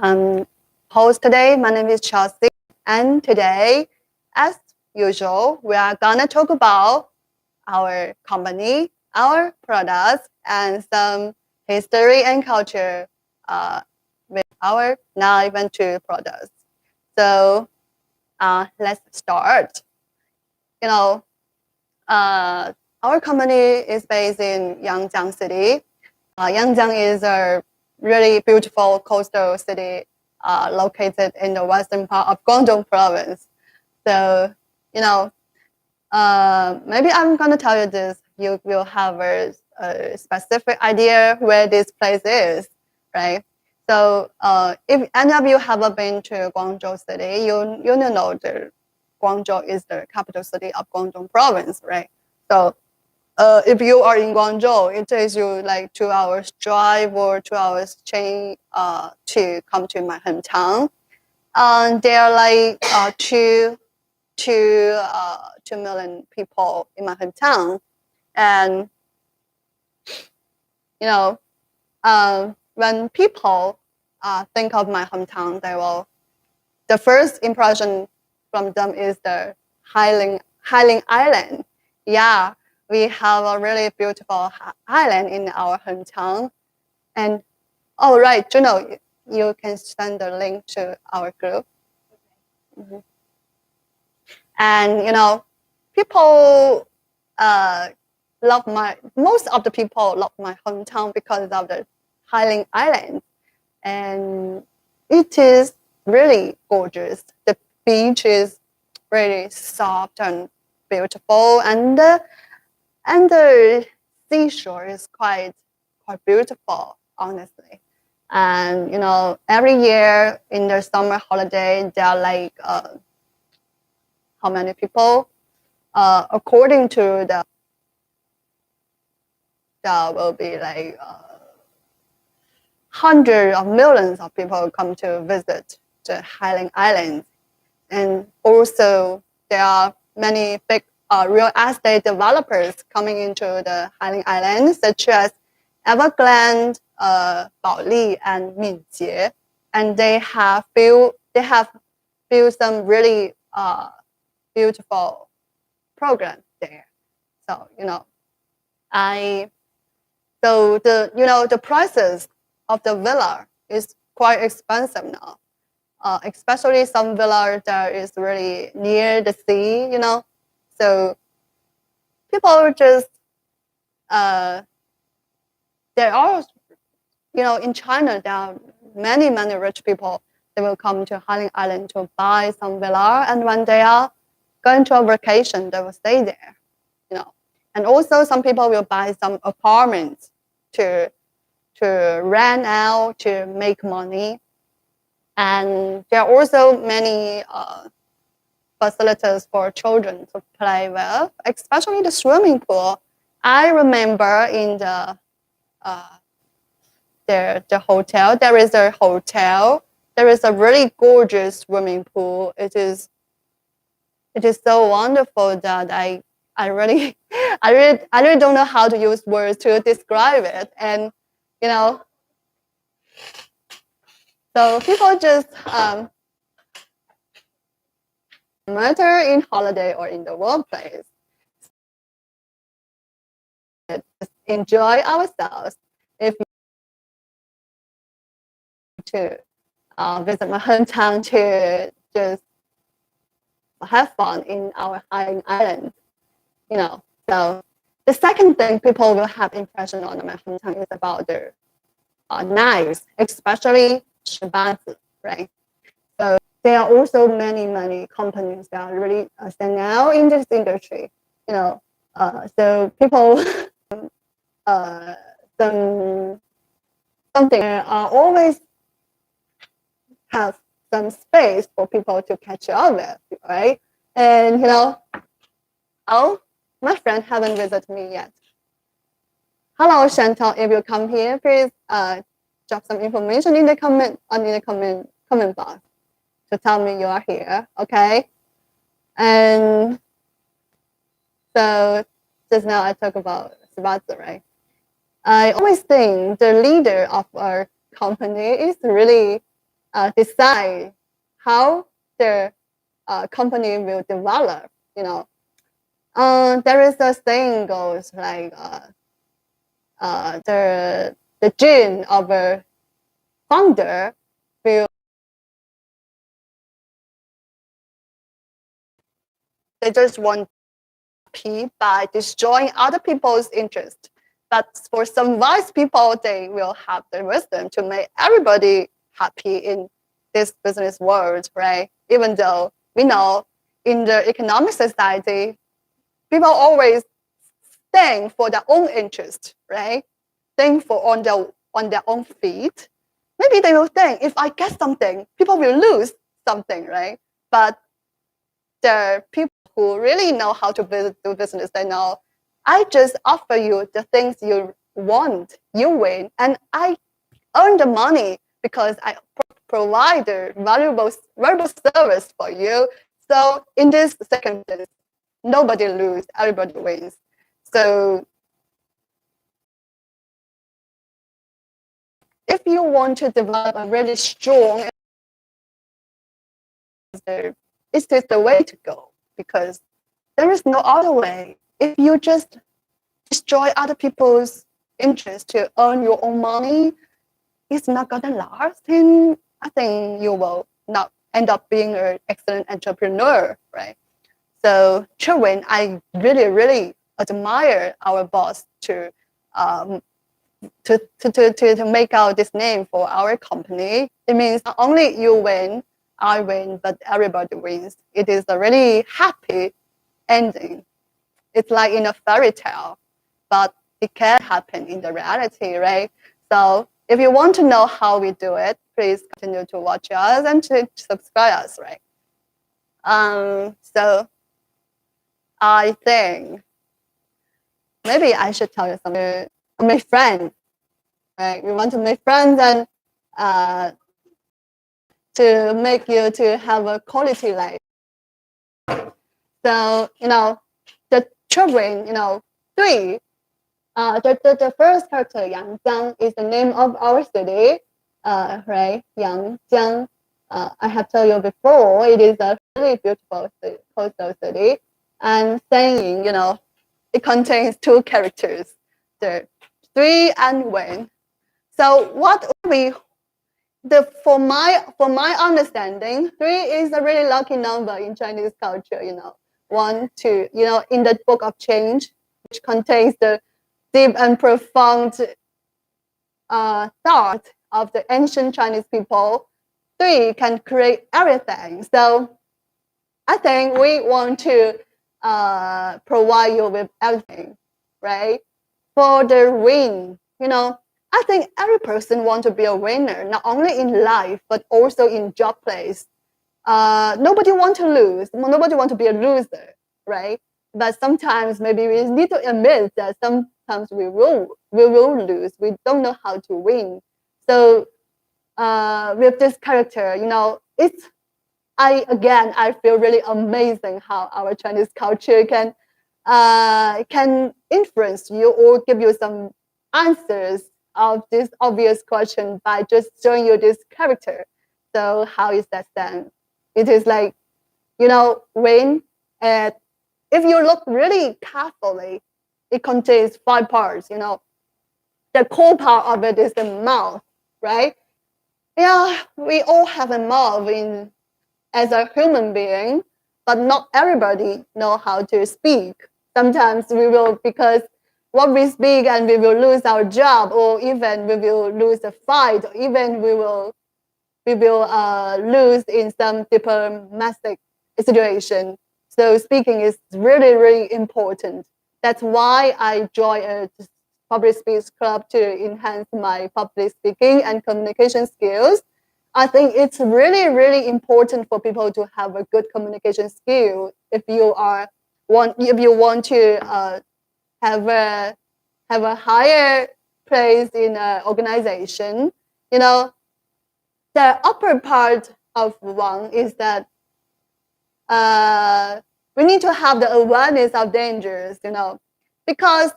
host today. My name is Chelsea, and today, as usual, we are gonna talk about our company, our products, and some history and culture with our now even two products. So let's start. You know, our company is based in Yangjiang City. Yangjiang is a really beautiful coastal city located in the western part of Guangdong province. So, maybe I'm going to tell you this. You will have a specific idea where this place is, right? So, if any of you haven't been to Guangzhou City, you know that Guangzhou is the capital city of Guangdong province, right? So, if you are in Guangzhou, it takes you like 2 hours drive or 2 hours train to come to my hometown. And there are like 2 million people in my hometown. And, when people think of my hometown, the first impression from them is the Highland Island. Yeah, we have a really beautiful island in our hometown. And oh, right, Juno, you can send the link to our group. Mm-hmm. And people most of the people love my hometown because of the Highland Island, and it is really gorgeous. The beach is really soft and beautiful, and the seashore is quite beautiful, honestly. And every year in the summer holiday, there are like how many people? According to there will be like hundreds of millions of people come to visit the Highland Islands, and also there are many big real estate developers coming into the Highland Islands, such as Evergrande, Baoli, and Minjie, and they have built some really beautiful programs there. So the prices of the villa is quite expensive now. Especially some villa that is really near the sea, So people just there are, in China, there are many, many rich people. They will come to Highland Island to buy some villa, and when they are going to a vacation, they will stay there, And also some people will buy some apartments to rent out to make money. And there are also many facilities for children to play with, especially the swimming pool. I remember in the hotel, there is a really gorgeous swimming pool. It is so wonderful that I really I really don't know how to use words to describe it. And so people just matter in holiday or in the workplace, just enjoy ourselves. If you to visit my hometown to just have fun in our island, So the second thing people will have impression on my hometown is about the knives, especially shibatsu, right? So there are also many, many companies that are really stand out in this industry, So people something always have some space for people to catch up with, right? And oh, my friend haven't visited me yet. Hello, Chantal. If you come here, please drop some information in the comment box to tell me you are here, okay? And so just now I talk about Shibatsu, right? I always think the leader of our company is really decide how their company will develop. There is a saying goes like the gene of a founder will they just want happy by destroying other people's interest. But for some wise people, they will have the wisdom to make everybody happy in this business world, right? Even though we know in the economic society, people always think for their own interest, right? Think for on their own feet. Maybe they will think if I get something, people will lose something, right? But the people who really know how to do business, they know I just offer you the things you want, you win, and I earn the money because I provide a valuable service for you. So in this circumstance, nobody loses, everybody wins. So if you want to develop a really strong, it's just the way to go because there is no other way. If you just destroy other people's interest to earn your own money, it's not gonna last. And I think you will not end up being an excellent entrepreneur, right? So, Sherwin, I really, really admire our boss to make out this name for our company. It means not only you win, I win, but everybody wins. It is a really happy ending. It's like in a fairy tale, but it can happen in the reality, right? So if you want to know how we do it, please continue to watch us and to subscribe us, right? So I think maybe I should tell you something. Make friends, right? We want to make friends and to make you to have a quality life. So the children, three. The first character, Yangjiang, is the name of our city, right? Yangjiang. I have told you before, it is a really beautiful coastal city. And saying, it contains two characters, the three and Wen. So what we for my understanding, three is a really lucky number in Chinese culture. 1, 2. In the Book of Change, which contains the deep and profound thought of the ancient Chinese people, 3 can create everything. So I think we want to provide you with everything, right? For the win, I think every person wants to be a winner, not only in life, but also in job place. Nobody wants to lose. Nobody wants to be a loser, right? But sometimes maybe we need to admit that sometimes we will lose. We don't know how to win. So with this character, I feel really amazing how our Chinese culture can influence you or give you some answers of this obvious question by just showing you this character. So how is that then? It is like, when if you look really carefully, it contains 5 parts. The core part of it is the mouth, right? Yeah, we all have a mouth as a human being, but not everybody know how to speak. Sometimes we will, because what we speak and we will lose our job, or even we will lose a fight, or even we will lose in some diplomatic situation. So speaking is really, really important. That's why I joined a public speech club to enhance my public speaking and communication skills. I think it's really, really important for people to have a good communication skill if you want to have a higher place in an organization. The upper part of one is that we need to have the awareness of dangers, because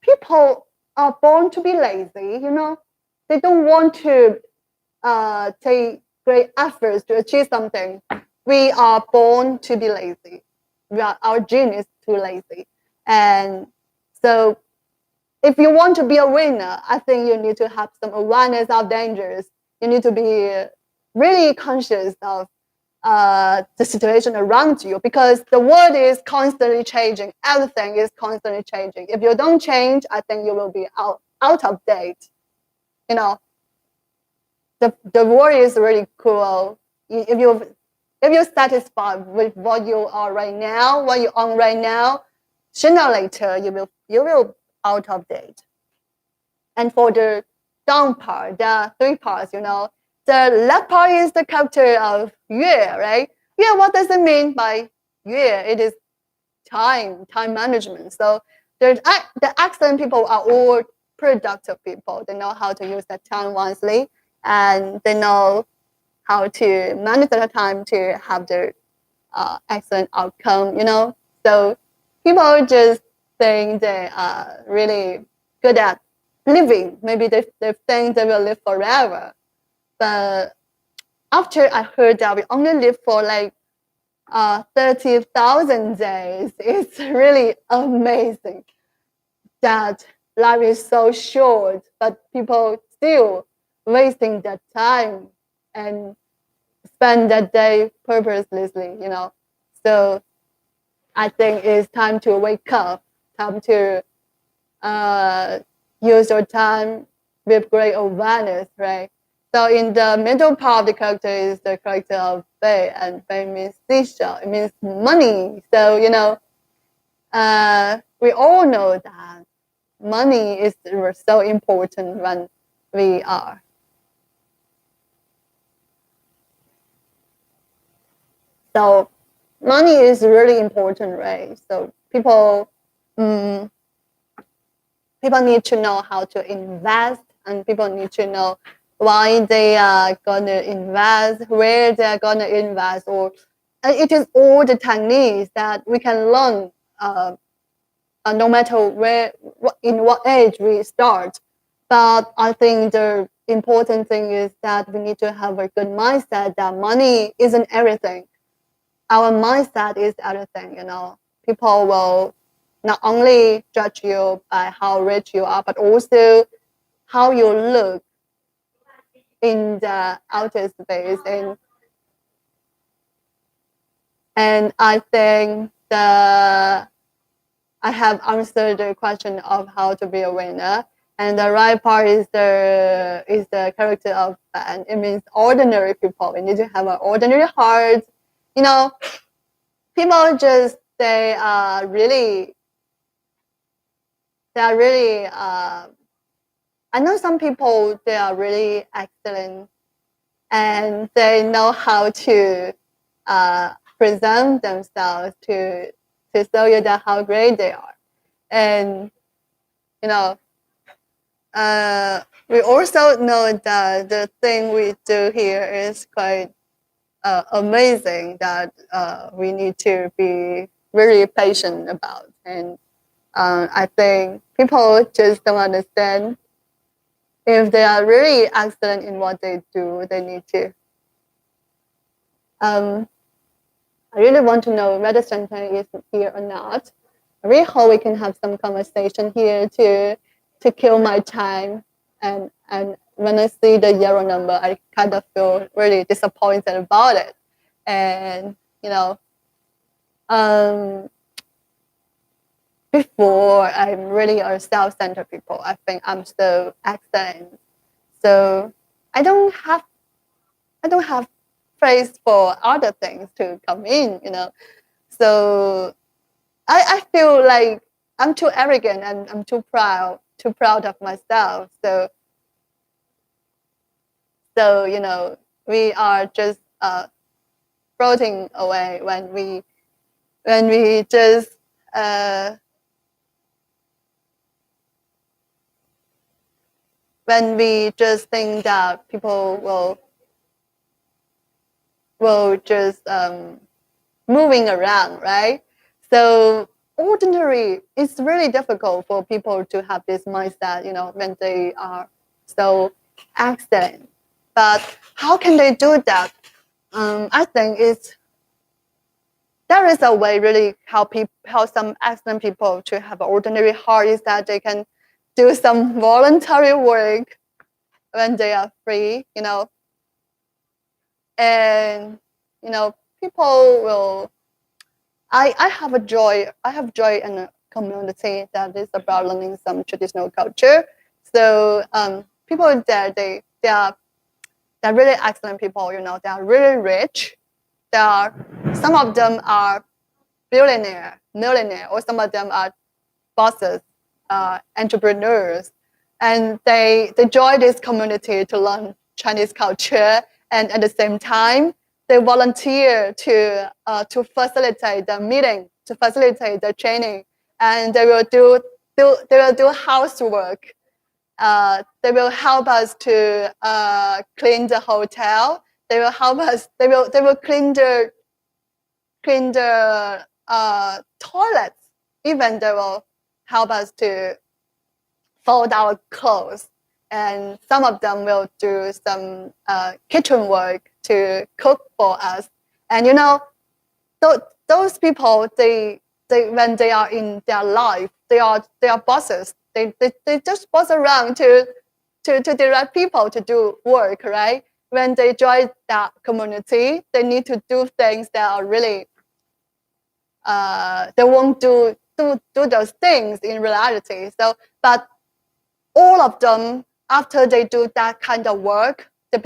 people are born to be lazy, they don't want to take great efforts to achieve something, we are born to be lazy. Our gene is too lazy. And so if you want to be a winner, I think you need to have some awareness of dangers. You need to be really conscious of the situation around you, because the world is constantly changing. Everything is constantly changing. If you don't change, I think you will be out of date. You know, the world is really cruel. If you're satisfied with what you are right now, what you own right now, sooner or later you will out of date. And for the down part, there are three parts. The left part is the character of Yue, right? Yue, what does it mean by Yue? It is time management. So the excellent people are all productive people. They know how to use their time wisely, and they know how to manage their time to have their excellent outcome. So people just think they are really good at living. Maybe they think they will live forever. But after I heard that we only live for like 30,000 days, it's really amazing that life is so short, but people still wasting their time and spend that day purposelessly. So I think it's time to wake up, time to use your time with great awareness, right? So in the middle part of the character is the character of Bei, and Bei means seashell. It means money. So, we all know that money is so important when we are. So money is really important, right? So people need to know how to invest, and people need to know why they are gonna invest, where they are gonna invest, or it is all the techniques that we can learn, no matter in what age we start. But I think the important thing is that we need to have a good mindset that money isn't everything. Our mindset is everything. People will not only judge you by how rich you are, but also how you look in the outer space. And I think I have answered the question of how to be a winner. And the right part is the character of Fan. It means ordinary people. We need to have an ordinary heart. People just they are really. I know some people, they are really excellent, and they know how to present themselves to show you that how great they are. And we also know that the thing we do here is quite amazing, that we need to be really patient about. And I think people just don't understand. If they are really excellent in what they do, they need to. I really want to know whether Shantai is here or not. I really hope we can have some conversation here to kill my time. And when I see the zero number, I kind of feel really disappointed about it. And before, I'm really a self-centered people. I think I'm so excellent. So I don't have place for other things to come in. So I feel like I'm too arrogant and I'm too proud of myself. So we are just floating away when we just when we just think that people will just moving around, right? So ordinary, it's really difficult for people to have this mindset, when they are so excellent. But how can they do that? I think there is a way really help some excellent people to have an ordinary heart is that they can do some voluntary work when they are free, and people will. I have a joy. I have joy in a community that is about learning some traditional culture. So people there, they're really excellent people. They are really rich. Some of them are billionaire, millionaire, or some of them are bosses, entrepreneurs, and they join this community to learn Chinese culture, and at the same time they volunteer to facilitate the meeting, to facilitate the training, and they will do housework. They will help us to clean the hotel. They will help us. They will clean the toilets. Even they will help us to fold our clothes, and some of them will do some kitchen work to cook for us. And those people, they when they are in their life, they are bosses. They just boss around to direct people to do work, right? When they join that community, they need to do things that are really they won't do those things in reality. So, but all of them, after they do that kind of work, they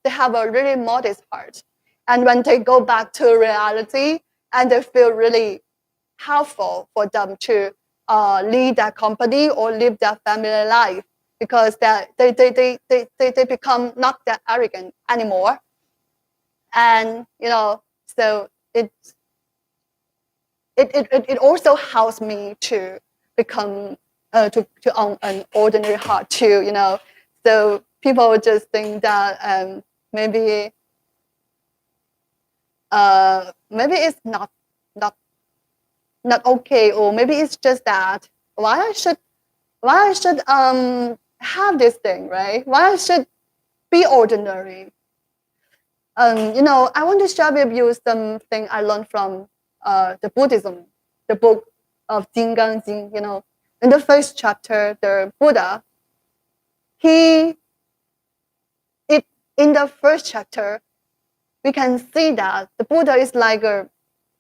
have a really modest heart, and when they go back to reality, and they feel really helpful for them to lead their company or live their family life, because they become not that arrogant anymore. And so it also helps me to become to own an ordinary heart too. So people just think that maybe it's not okay, or maybe it's just that why I should have this thing, right? Why I should be ordinary. I want to share with you something I learned from the Buddhism, the book of Jingang Jing. In the first chapter, the Buddha, in the first chapter, we can see that the Buddha is like a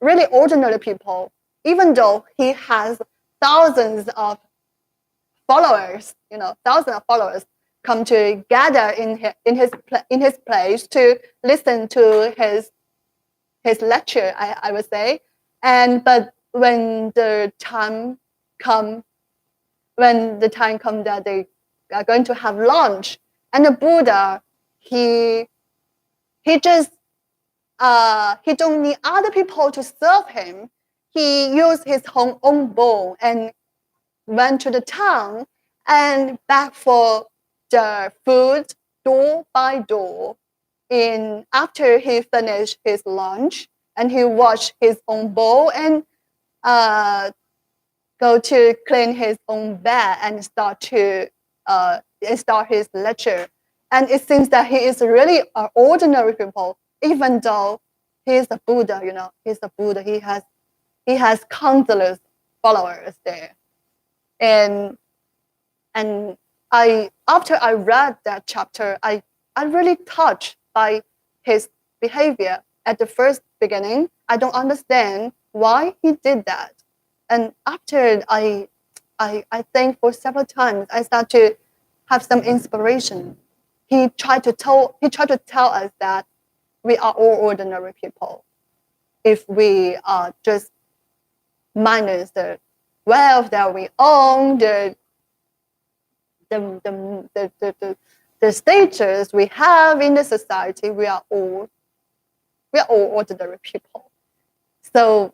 really ordinary people, even though he has thousands of followers, come to gather in his place to listen to his lecture, I would say. But when the time come that they are going to have lunch, and the Buddha, he just he don't need other people to serve him. He used his own bowl and went to the town and begged for the food door by door. After he finished his lunch, and he washed his own bowl and go to clean his own bed and start his lecture. And it seems that he is really an ordinary people, even though he is a Buddha. He's a Buddha. He has countless followers there. And after I read that chapter, I really touched by his behavior. At the first beginning, I don't understand why he did that. And after I think for several times, I start to have some inspiration. He tried to tell us that we are all ordinary people. If we are just minus the wealth that we own, the status we have in the society, we are all ordinary people. So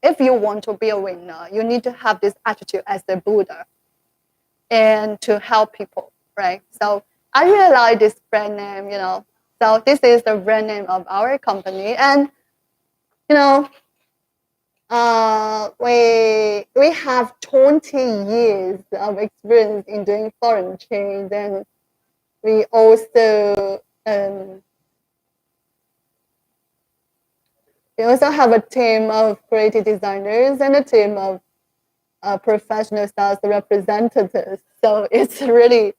if you want to be a winner, you need to have this attitude as the Buddha and to help people, right? So I really like this brand name, So this is the brand name of our company. And, we have 20 years of experience in doing foreign trade, and we also And we also have a team of creative designers and a team of professional sales representatives. So it's really,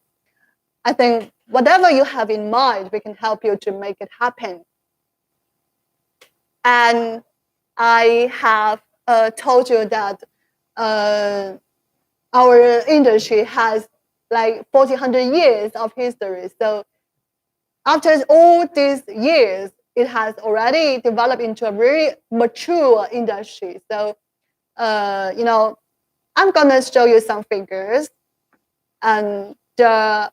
I think, whatever you have in mind, we can help you to make it happen. And I have told you that our industry has like 1,400 years of history. So after all these years, it has already developed into a very mature industry. So, I'm gonna show you some figures, and the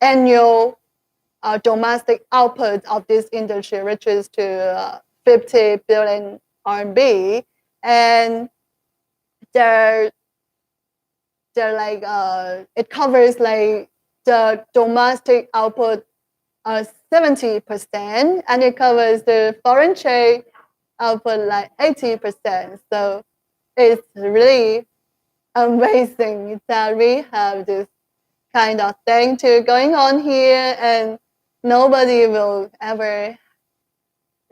annual domestic output of this industry reaches to 50 billion RMB, and they're like it covers like the domestic output 70%, and it covers the foreign trade output like 80%. So it's really amazing that we have this kind of thing to going on here, and nobody will ever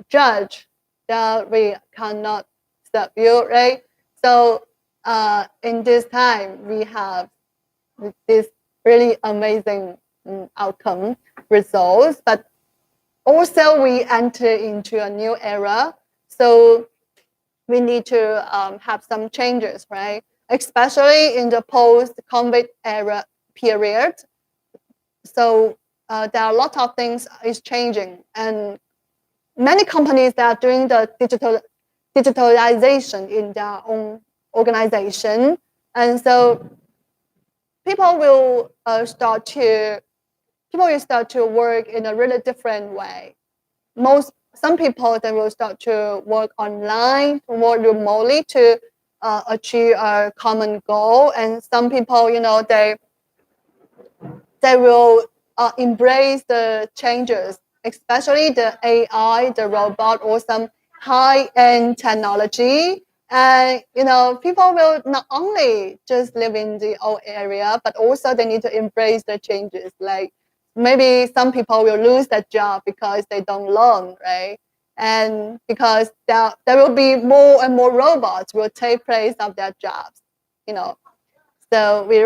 judge that we cannot serve you, right? So in this time, we have this really amazing outcome results, but also we enter into a new era. So we need to have some changes, right? Especially in the post-COVID era period. So there are a lot of things is changing, and many companies that are doing the digitalization in their own organization, and so people will start to work in a really different way. Some people, they will start to work online, to work remotely to achieve a common goal, and some people, they will embrace the changes, especially the AI, the robot, or some high-end technology. And people will not only just live in the old area, but also they need to embrace the changes. Like maybe some people will lose their job because they don't learn, right? And because there will be more and more robots will take place of their jobs, you know. So we